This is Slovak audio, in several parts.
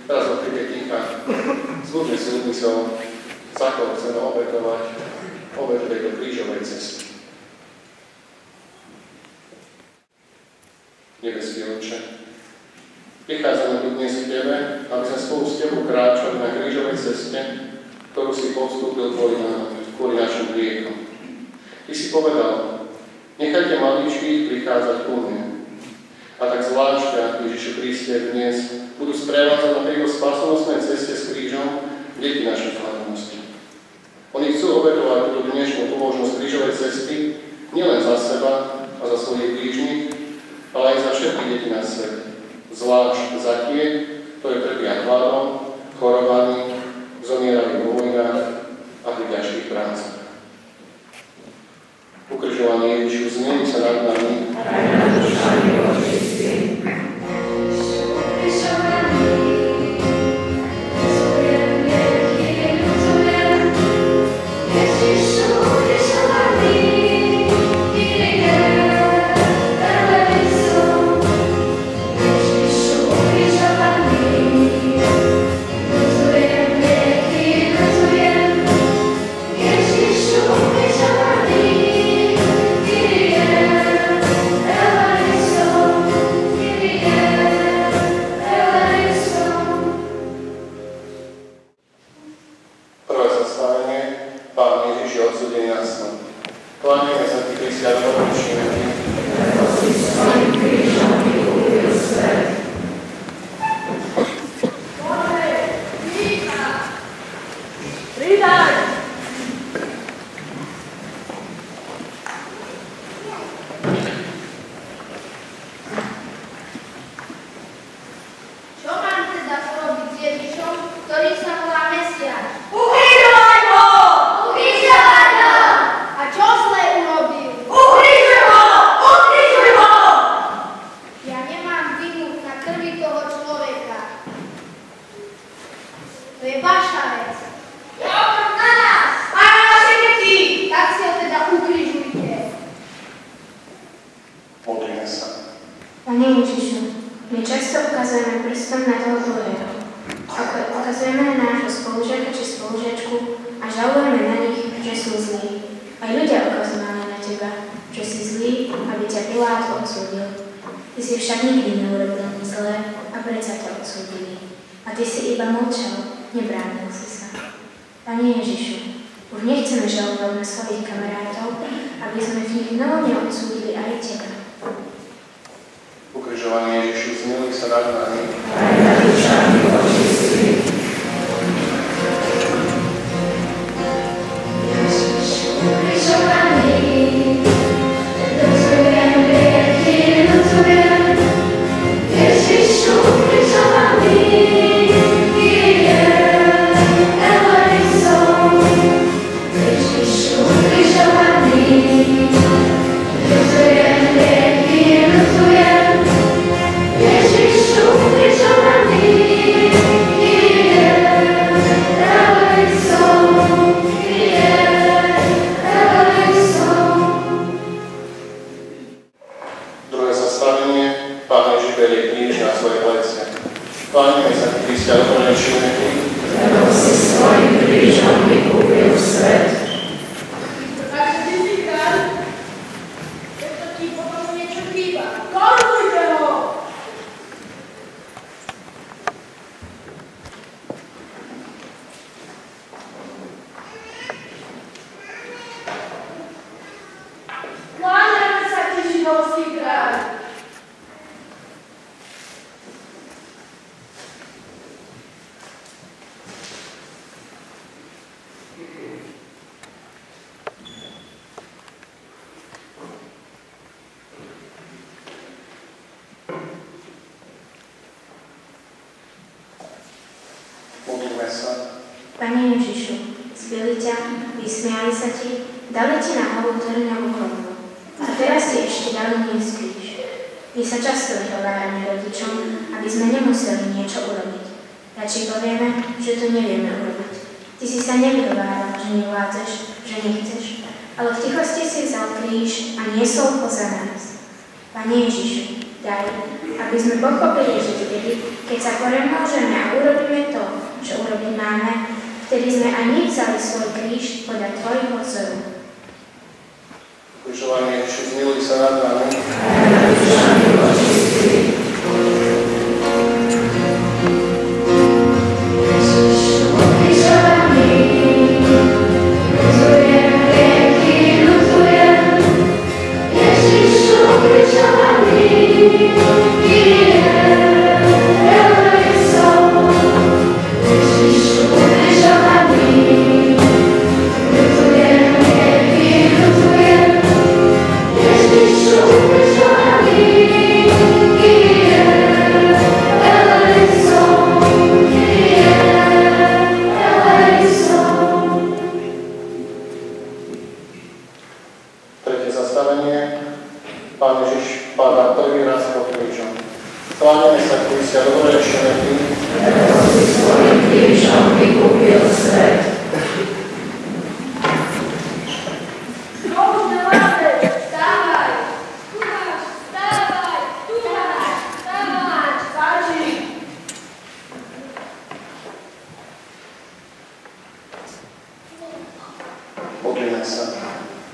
teraz o chvíľke ticha, zbudne si úmysel, za koho chceme obetovať obetu tejto krížovej cesty. Nebeský Otče, prichádzame tu dnes k Tebe, aby sme spolu s Tebou kráčali na krížovej ceste, ktorú si podstúpil kvôli našim hriechom. Ty si povedal, nechajte maličkých prichádzať ku mne. A tak zvlášť, ak Ježišu Kriste dnes budú sprevádzať na tejto spásonosnej ceste s krížom deti našej farnosti. Oni chcú obetovať túto dnešnú možnosť krížovej cesty nielen za seba a za svojich blížnych, ale aj za všetky deti na svete. Zvlášť za tie, ktoré trpia hladom, chorobami, zomierali vo vojnách a pri ťažkých prácach. Ukrižovaný Ježišu, zmieni sa nad nami. Pane Ježišu, zbili ťa, vysmiali sa ti, dali ti na hlavu trňovú korunu. A teraz ti ešte dali niesť kríž. My sa často vyhovárame rodičom, aby sme nemuseli niečo urobiť. Radšej povieme, že to nevieme urobiť. Ty si sa nevyhováral, že nevládzeš, že nechceš, ale v tichosti si vzal kríž a niesol ho za nás. Pane Ježišu, Daj, aby sme pochopili, že vtedy, keď sa premôžeme a urobíme to, čo urobiť máme, vtedy sme aj my vzali svoj kríž podľa tvojho vzoru. Ukrižovaný Ježišu, zmiluj sa nad nami.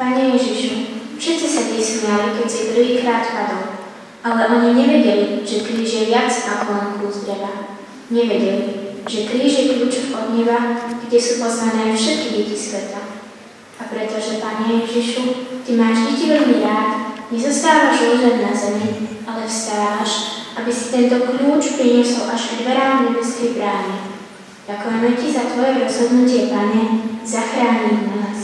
Pane Ježišu, všetci sa vysmiali, keď si druhýkrát padol, ale oni nevedeli, že kríž je viac ako len kus dreva. Nevedeli, že kríž je kľúč od neba, kde sú poznané všetky deti sveta. A pretože, Pane Ježišu, Ty máš deti veľmi rád, nezostávaš ležať na zemi, ale vstávaš, aby si tento kľúč priniesol až k dverám nebeskej brány. Ďakujeme Ti za Tvoje rozhodnutie, Pane, zachrániť nás.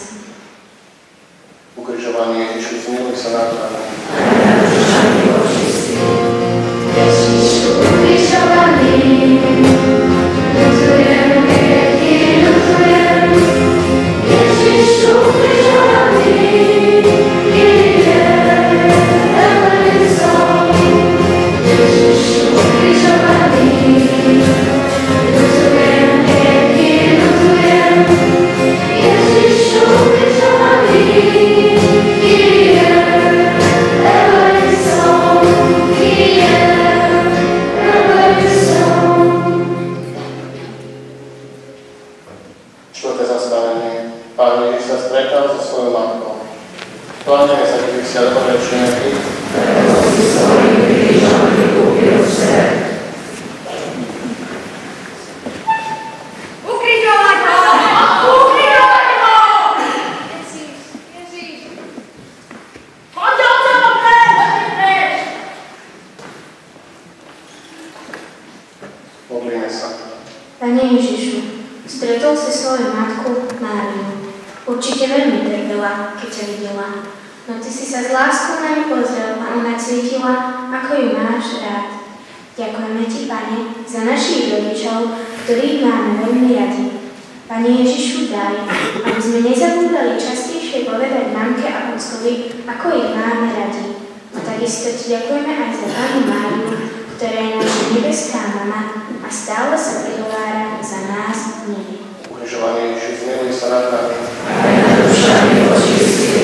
Ukrižovaný Ježišu, zmiluj sa nad nami. Ježišu, ukrižovaný, ľutujem hriechy, ľutujem. Ježišu, ukrižovaný, Kyrie eleison. Ježišu, ukrižovaný, ľutujem hriechy, ľutujem. Ježišu, ukrižovaný, Pán Ježiš sa stretol so svojou matkou. Kláňame sa, keby si dobrečne Ty. Si svojím krížom vykúpil svet. Ukrižovať ho! Ukrižovať ho! Ježiš! Poďte od seba preč! Modlíme sa. Pane Ježišu, stretol si svoju matku Máriu. Určite veľmi trpela, keď ťa videla, no Ty si sa s láskou na ňu pozrel a ona cítila, ako ju máš rád. Ďakujeme Ti, Pane, za našich rodičov, ktorých máme veľmi radi. Pane Ježišu, daj, aby sme nezabúdali častejšie povedať mamke a ockovi, ako ich máme radi. A takisto Ti ďakujeme aj za Pannu Máriu, ktorá je naša nebeská mama a stále sa prihovára za nás v nebi. Ukrižovaný Ježišu, zmiluj sa nad nami. Aj na duša miločistý.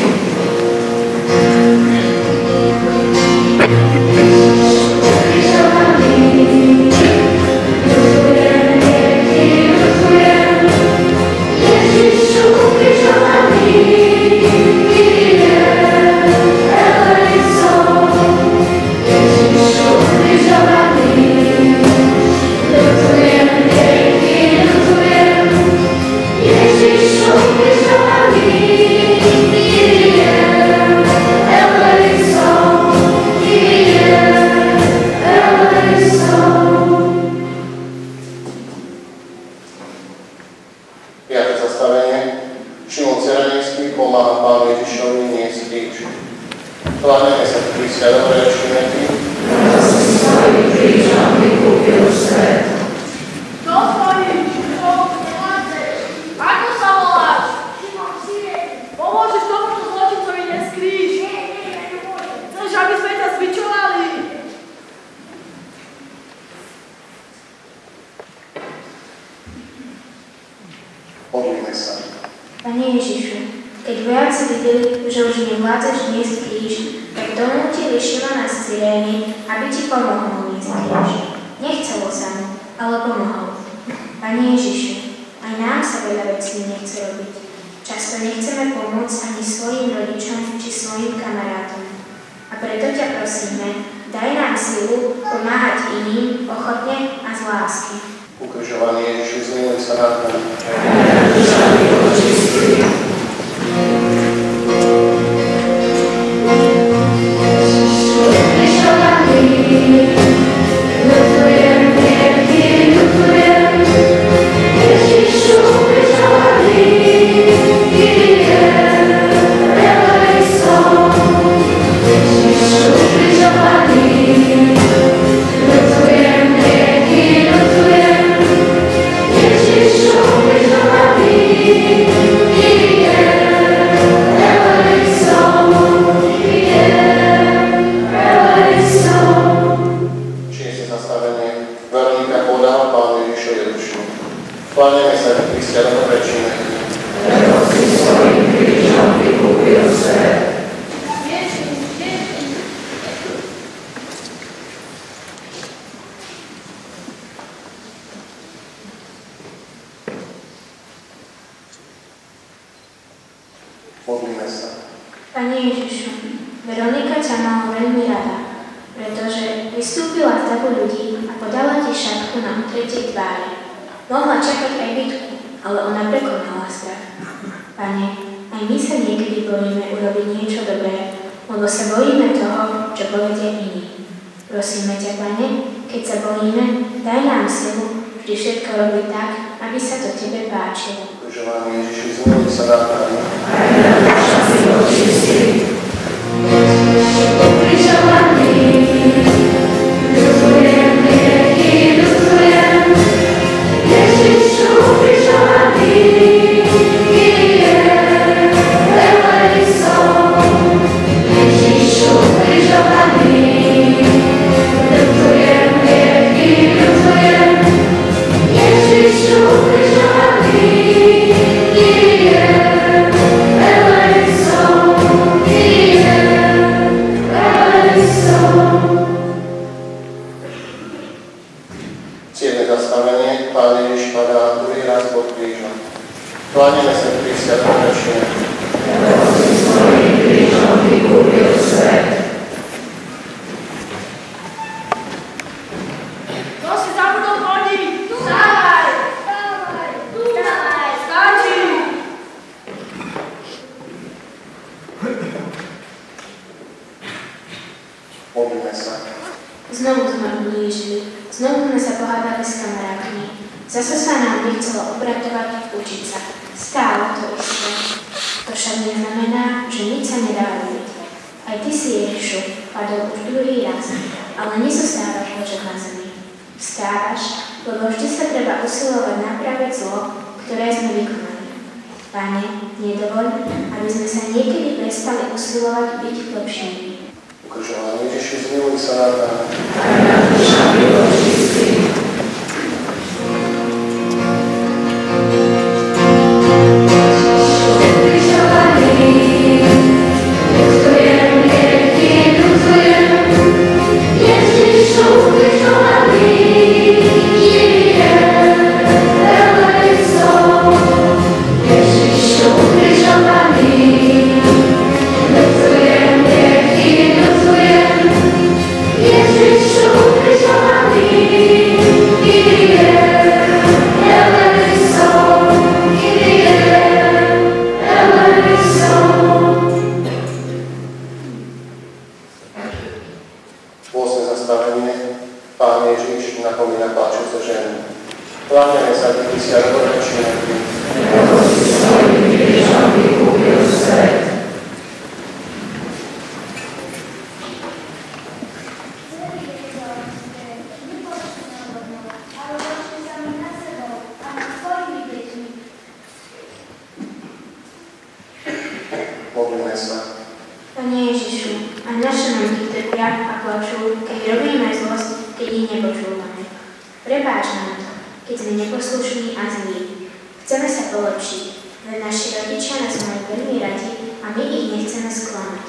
Modlíme sa. Pane Ježišu, keď vojaci videli, že už nevládzaš niesť kríž, tak keď donútili Šimona z Cyrény, aby ti pomohol niesť kríž. Nechcelo sa mu, ale pomohol. Pane Ježišu, aj nám sa veľa vecí nechce robiť. Často nechceme pomôcť ani svojim rodičom či svojim kamarátom. A preto ťa prosíme, daj nám silu pomáhať iným ochotne a z lásky. Ukrižovaný Ježišu, zmiluj sa nad nami. Kláňame sa k Kriste a dobrečíme. Lebo si svojím krížom vykúpil svet. Modlíme sa. Pane Ježišu, Veronika ťa mala veľmi rada, pretože vystúpila v davu ľudí a podala ti šatku na utretie tváre. Mohla čakať aj bitku, ale ona prekonala strach. Pane, aj my sa niekedy bojíme urobiť niečo dobré, lebo sa bojíme toho, čo povedia iní. Prosíme ťa, Pane, keď sa bojíme, daj nám silu vždy všetko robiť tak, aby sa to tebe páčilo. Ukrižovaný Ježišu, zmiluj sa nad nami. Aj na duša si očistí. Ukrižovaný, ľutujem hriechy, ľutujem. Ježišu ukrižovaný, Kyrie eleison. Ježišu ukrižovaný, ľutujem hriechy, ľutujem. Ježišu ukrižovaný, Kyrie eleison, Kyrie eleison. Ciele zastavenie, Pán Ježiš padá druhý raz pod krížom. Kláňame sa k Kriste a dobrečíme. Lebo si svojím krížom vykúpil svet. Kto si zabudol chodiť? Vstávaj! Vstávaj! Stačí! Modlíme sa. Znovu sme ublížili, znovu sme sa pohádali s kamarátmi. Zase sa nám nechcelo obratovať, učiť sa. Stále to isté. To však neznamená, že nič sa nedá robiť. Aj ty si, Ježišu, padol už druhý raz, ale nezostávaš ležať na zemi. Vstávaš, lebo vždy sa treba usilovať napraviť zlo, ktoré sme vykonali. Pane, nedovoľ, aby sme sa niekedy prestali usilovať byť lepšími. Ukrižovaný Ježišu, zmiluj sa nad nami. Aj na duša mi očistí. Kláňame sa k Kriste a dobrečíme. Lebo si svojím krížom vykúpil svet. Modlíme sa. Pane Ježišu, aj naše nohy trpia a plačú, keď robíme zlosť, keď ich nepočúvame. Prepáč nám to, keď sme neposlušní a zlí. Chceme sa polepšiť, len naši rodičia nás majú veľmi radi a my ich nechceme sklamať.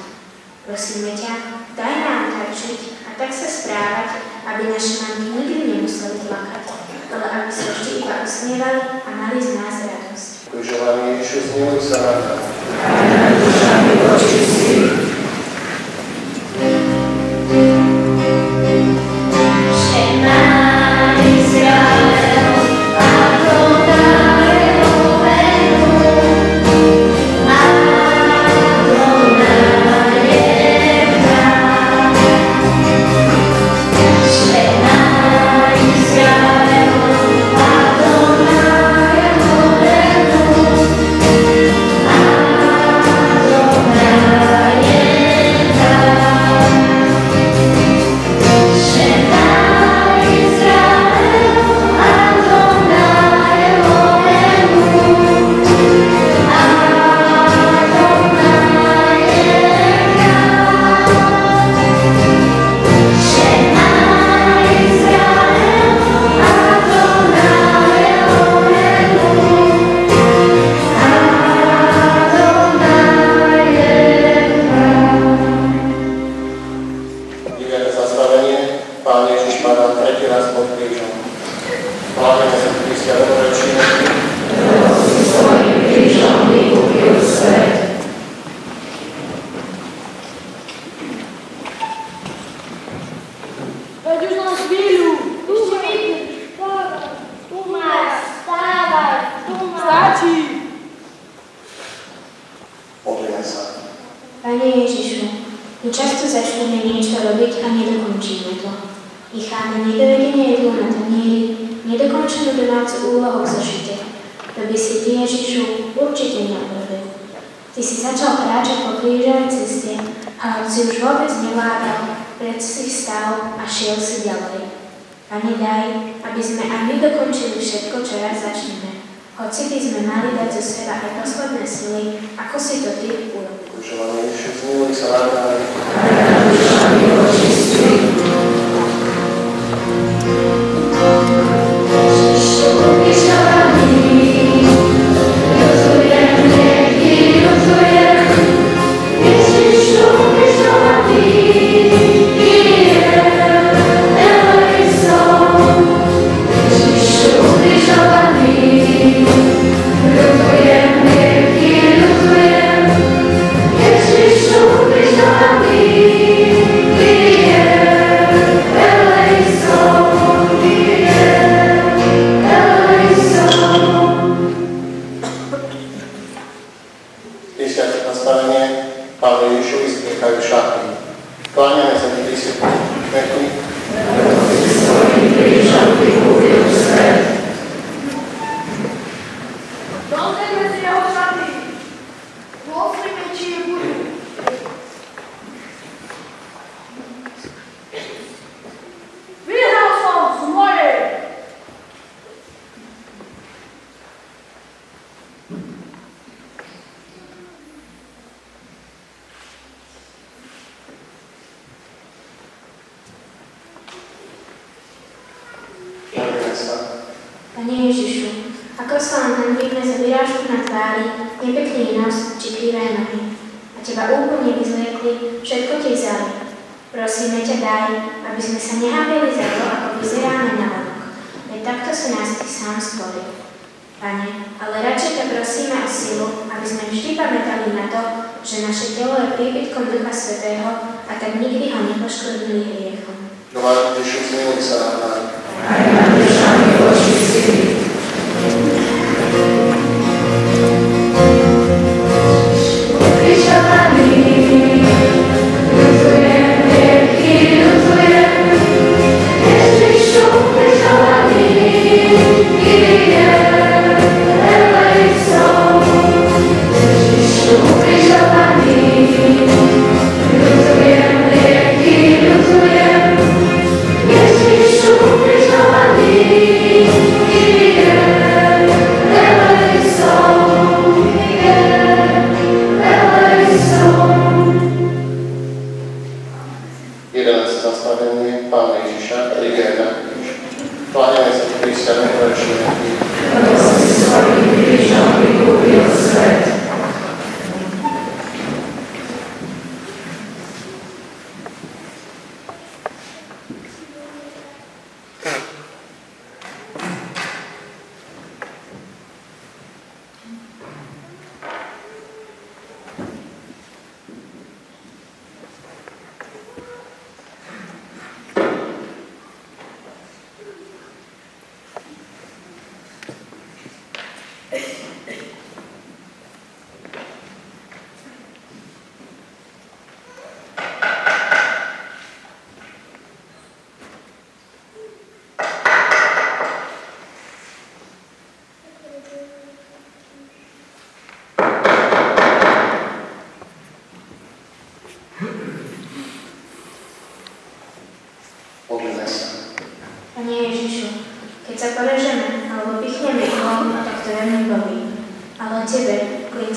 Prosíme ťa, daj nám trčiť a tak sa správať, aby naše mamky nikdy nemuseli plakať, ale aby sa vždy iba usmievali a mali z nás radosť. Ukrižovaný Ježišu, zmiluj sa nad nami. Aj nad dušami očistí. Pane Ježišu, ako sa len hanbíme za vyrážku na tvári, nepekný nos či krivé nohy a Teba úplne vyzliekli, všetko Ti vzali. Prosíme ťa daj, aby sme sa nehábili za to, ako vyzeráme na vonok, veď takto si nás Ty sám stvoril. Pane, ale radšej ťa prosíme o silu, aby sme vždy pamätali na to, že naše telo je príbytkom Ducha Svätého a tak nikdy ho nepoškodili hriechom. Doma Ježišu, zmiluj sa nad nami. Aj nad dušami očistí. Ježišu, ukrižovaný,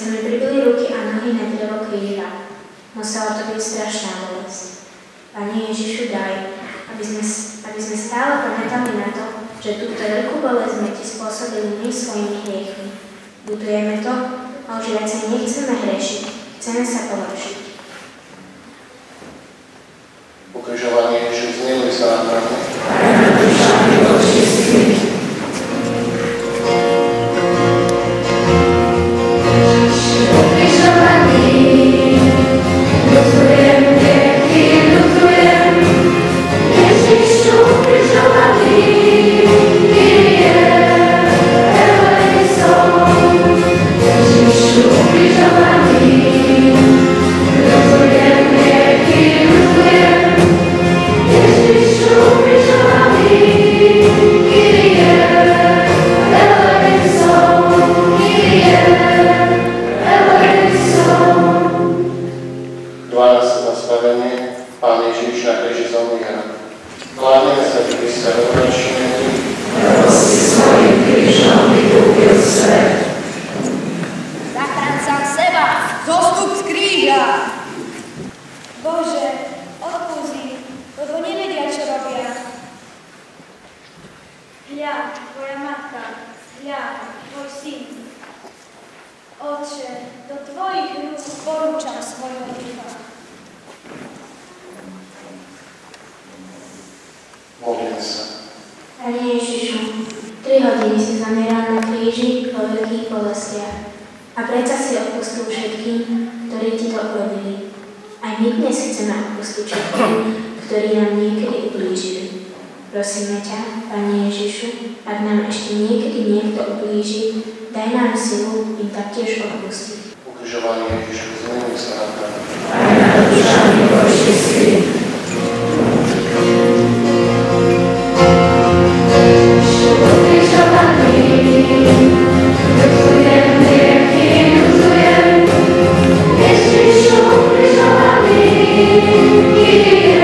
sa mi pribili ruky a nohy na drevo kríža. Musela to byť strašná bolesť. Pane Ježišu, daj, aby sme stále pamätali na to, že túto veľkú bolesť sme Ti spôsobili my svojimi hriechmi. Budujeme to a už viacej nechceme hrešiť, chceme sa polepšiť. Ukrižovanie Ježiš, zmiluj sa nad nami. Prosíme ťa, Pane Ježišu, ak nám ešte niekedy niekto ublíži, daj nám silu im taktiež odpustiť. Ukrižovanie Ježišu, zmiluj sa nad nami. Aj nad dušami vočistých. Ježišu ukrižovaný, ľutujem hriechy, ľutujem. Ježišu ukrižovaný, Kyrie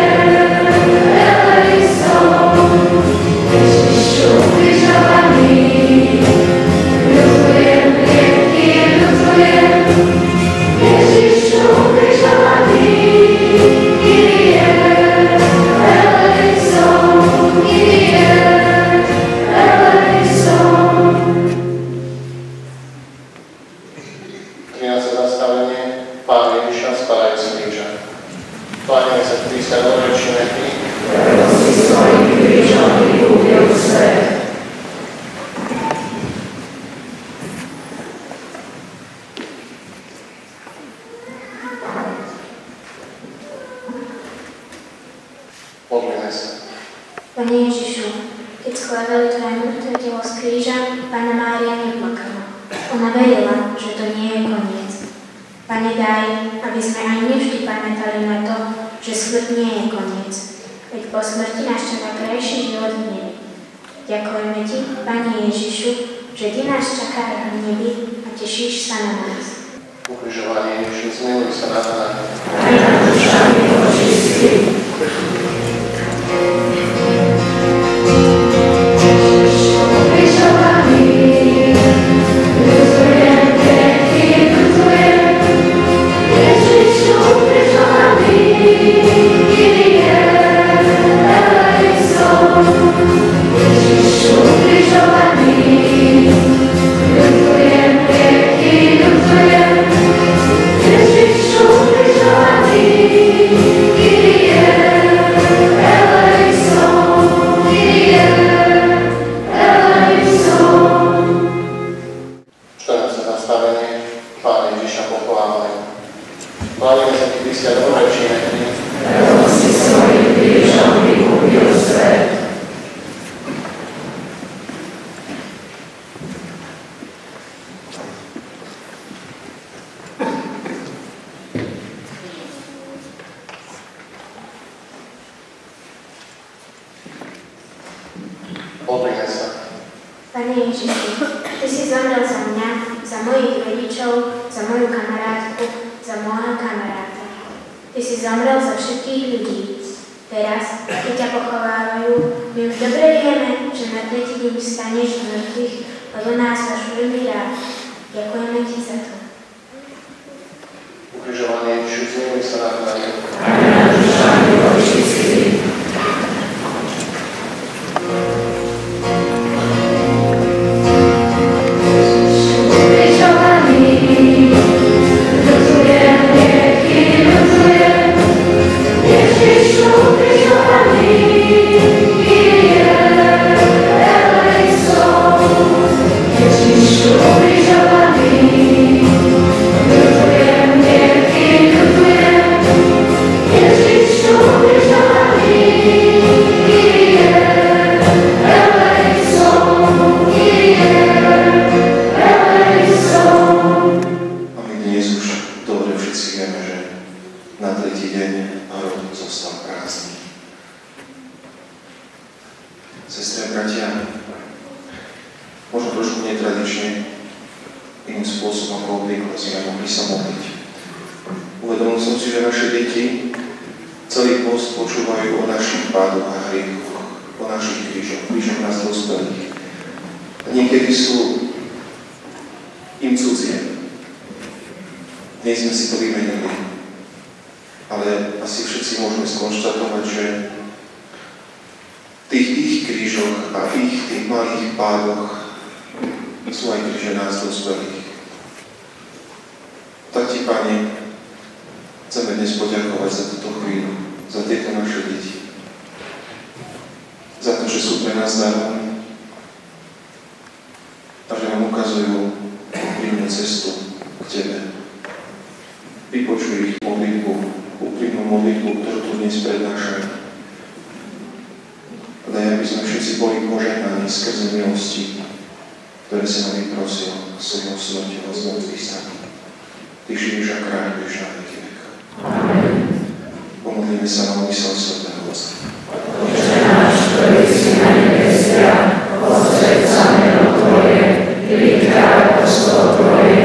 eleison. Ježišu ukrižovaný, ľutujem hriechy, ľutujem. Ježišu ukrižovaný, Kyrie eleison, Kyrie eleison. 13. zastavenie Pána Ježiša spadajúc z kríža. Kláňame sa Krista dlhorečíme Ty, lebo si svojím krížom vykúpil svet. modlíme sa. Pane Ježišu, keď skladali Tvoje mŕtve telo z kríža, Panna Mária neplakala. Ona verila, že to nie je koniec. Pane, daj, aby sme aj my vždy pamätali na to, že smrť nie je koniec. Veď po smrti nás čaká krajší život v nebi. Ďakujeme Ti, Pane Ježišu, že Ty nás čaká v nebi a tešíš sa na nás. Ukrižovanie Ježišu, zmiluj sa nad nami. Aj nad dušami vočistých. Ježišu ukrižovaný, ľutujem hriechy, ľutujem. Ježišu ukrižovaný, Kyrie eleison. Ježišu ukrižovaný, ľutujem hriechy, ľutujem. Ježišu ukrižovaný, Kyrie eleison, Kyrie eleison. 14. zastavenie Pána Ježiša pochválený. Kláňame sa Ti Krista dlhorečíme Ty, Lebo si svojím krížom vykúpil svet. modlíme sa. Pane Ježišu, Ty si zomrel za mňa, za mojich rodičov, za moju kamarátku, za môjho kamaráta. Ty si zomrel za všetkých ľudí. Teraz, keď ťa pochovávajú, my už dobre vieme, že na tretí deň vstaneš z mŕtvych, lebo nás máš veľmi rád. Ďakujeme Ti za to. ukrižovaný Ježišu, zmiluj sa nad nami. Sestry a bratia, možno trošku netradične, iným spôsobom ako obvykle sme mohli sa modliť. Uvedomil som si, že naše deti celý post počúvajú o našich pádoch a hriechoch, o našich krížoch nás dospelých. A niekedy sú im cudzie. Dnes sme si to vymenili, ale asi všetci môžeme skonštatovať, že v tých ich krížoch a tých malých pádoch sú aj kríže nás dospelých. Tak ti, Pane, chceme dnes poďakovať za túto chvíľu, za tieto naše deti. Za to, že sú pre nás darom a že nám ukazujú úprimnú cestu k Tebe. Vypočuj ich modlitbu, úprimnú modlitbu, ktorú tu dnes prednášajú. Daj, aby sme všetci boli požehnaní skrze milosti, ktoré si nám vyprosil svojou smrťou z mŕtvych staní. Ty žiješ a kráľuješ na veky vekov. Amen. Pomodlíme sa na úmysel svätého Otca. Otče náš, ktorý si na nebesiach, posväť sa meno Tvoje, príď kráľovstvo Tvoje,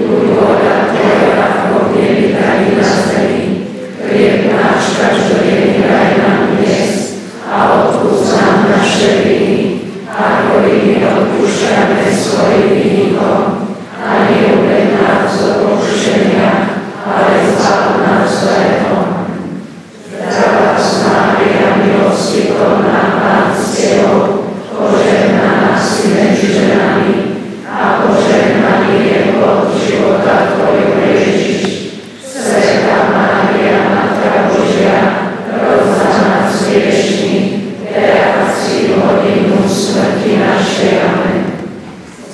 buď vôľa Tvoja, ako v nebi tak i na zemi. Chlieb náš každodenný daj nám dnes a odpúsť nám naše viny, ako i my odpúšťame svojim vinníkom. A neuveď nás do pokušenia, ale zbav nás zlého. Zdravá Mária, milosti plná, Pán s Tebou, požehnaná si medzi ženami a požehnaný je plod života Tvojho Ježiš. Svätá Mária, Matka Božia, rod za nás hriešnych, teraz i v hodinu smrti našej. Amen.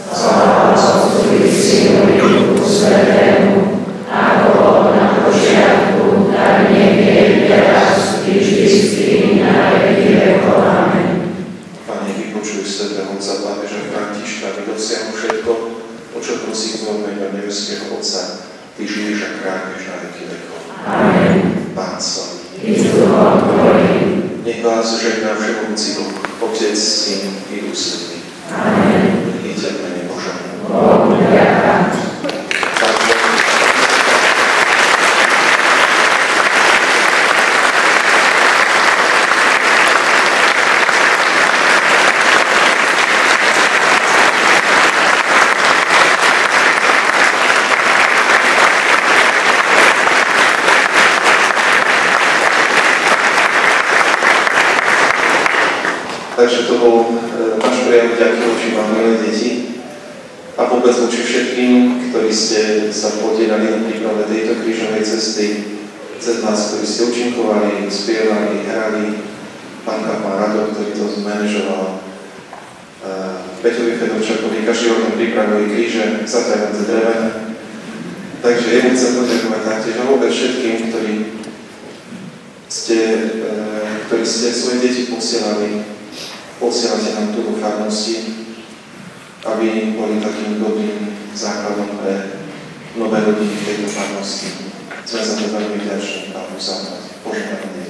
Sláva Otcu i Synu i Duchu Svätému, ako bolo na počiatku, tak nech je i teraz, i vždycky, na veky vekov. Amen. Pane, vypočuj svätého Otca pápeža Františka, aby dosiahol všetko, o čo prosím v mene nebeského Otca. Ty žiješ a kráľuješ na veky vekov. Amen. Pán s vami. I s duchom Tvojim. Nech vás žehná všemohúci Boh, Otec, Syn i Duch Svätý. Amen. Idite v mene Božom. Bohu vďaka. Takže to bol náš prejav vďaky voči vám, milé deti. A vôbec voči všetkým, ktorí ste sa podielali na príprave tejto krížovej cesty, cez nás, ktorí ste účinkovali, spievali, hrali, pán kaplan Rado, ktorý to zmanéžoval, Peťovi Fedorčakovi, každý rok pripravili kríže, zatajať drevené. Takže jemu chcem poďakovať taktiež a vôbec všetkým, ktorí ste svoje deti posielate nám tu do farnosti, aby boli takým dobrým základom pre nové rodiny v tejto farnosti. Sme za to veľmi vďační, Pánu za to. Požehnanie.